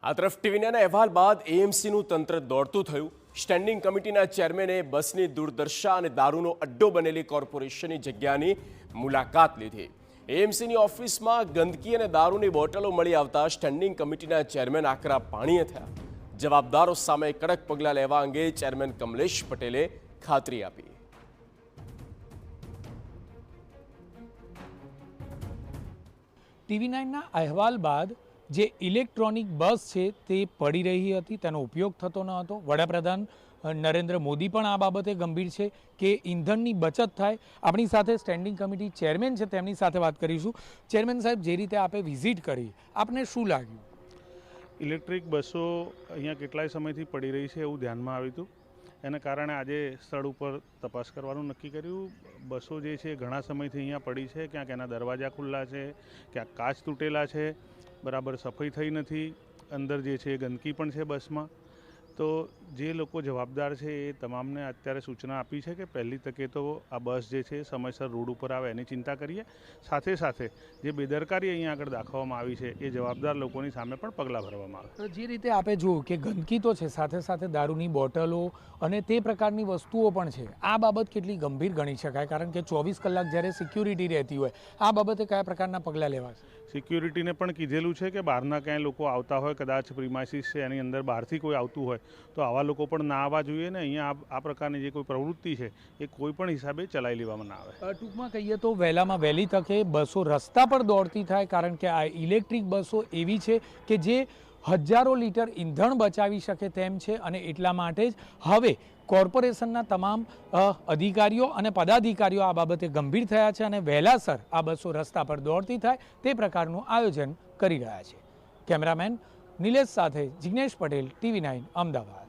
આ તરફ ટીવીના અહેવાલ બાદ એએમસીનું તંત્ર દોડતું થયું। સ્ટેન્ડિંગ કમિટીના ચેરમેને બસની દુર્દશા અને દારૂનો અડ્ડો બનેલી કોર્પોરેશનની જગ્યાની મુલાકાત લીધી। એએમસીની ઓફિસમાં ગંદકી અને દારૂની બોટલો મળી આવતા સ્ટેન્ડિંગ કમિટીના ચેરમેન આકરા પાણીએ થયા। જવાબદારો સામે કડક પગલાં લેવા અંગે ચેરમેન કમલેશ પટેલે ખાતરી આપી। TV9ના અહેવાલ બાદ જે ઇલેક્ટ્રોનિક બસ છે તે પડી રહી હતી, તેનો ઉપયોગ થતો ન હતો। વડાપ્રધાન નરેન્દ્ર મોદી પણ આ બાબતે ગંભીર છે કે ઈંધણની બચત થાય। આપણી સાથે સ્ટેન્ડિંગ કમિટી ચેરમેન છે, તેમની સાથે વાત કરીશું। ચેરમેન સાહેબ, જે રીતે આપે વિઝિટ કરી, આપને શું લાગ્યું? ઇલેક્ટ્રિક બસો અહીંયા કેટલાય સમયથી પડી રહી છે એવું ધ્યાનમાં આવ્યું હતું। એના કારણે આજે સ્થળ ઉપર તપાસ કરવાનું નક્કી કર્યું। બસો જે છે ઘણા સમયથી અહીંયા પડી છે, ક્યાંક એના દરવાજા ખુલ્લા છે, ક્યાંક કાચ તૂટેલા છે, બરાબર સફાઈ થઈ નથી, અંદર જે છે ગંદકી પણ છે બસમાં। તો જે લોકો જવાબદાર છે એ તમામને અત્યારે સૂચના આપી છે કે પહેલી તકે તો આ બસ જે છે સમયસર રોડ ઉપર આવે એની ચિંતા કરીએ। સાથે સાથે જે બેદરકારી અહીંયા આગળ દાખવવામાં આવી છે એ જવાબદાર લોકોની સામે પણ પગલાં ભરવામાં આવે। તો જે રીતે આપે જોયું કે ગંદકી તો છે, સાથે સાથે દારૂની બોટલો અને તે પ્રકારની વસ્તુઓ પણ છે, આ બાબત કેટલી ગંભીર ગણી શકાય? કારણ કે 24 કલાક જ્યારે સિક્યુરિટી રહેતી હોય, આ બાબતે કયા પ્રકારના પગલાં લેવાશે? સિક્યુરિટીને પણ કીધેલું છે કે બહારના ક્યાંય લોકો આવતા હોય, કદાચ પ્રિમાઇસીસ છે એની અંદર બહારથી કોઈ આવતું હોય તો આવા લોકો પણ ના આવવા જોઈએ ને અહીંયા આ પ્રકારની જે કોઈ પ્રવૃત્તિ છે એ કોઈ પણ હિસાબે ચલાવી લેવામાં ના આવે। ટૂંકમાં કહીએ તો વહેલામાં વહેલી તકે બસો રસ્તા પર દોડતી થાય, કારણ કે આ ઇલેક્ટ્રિક બસો એવી છે કે જે હજારો લીટર ઈંધણ બચાવી શકે તેમ છે, અને એટલા માટે જ હવે કોર્પોરેશનના તમામ અધિકારીઓ અને પદાધિકારીઓ આ બાબતે ગંભીર થયા છે અને વહેલાસર આ બસો રસ્તા પર દોડતી થાય તે પ્રકારનું આયોજન કરી રહ્યા છે। કેમેરામેન નિલેશ સાથે જિગ્નેશ પટેલ, TV9 અમદાવાદ।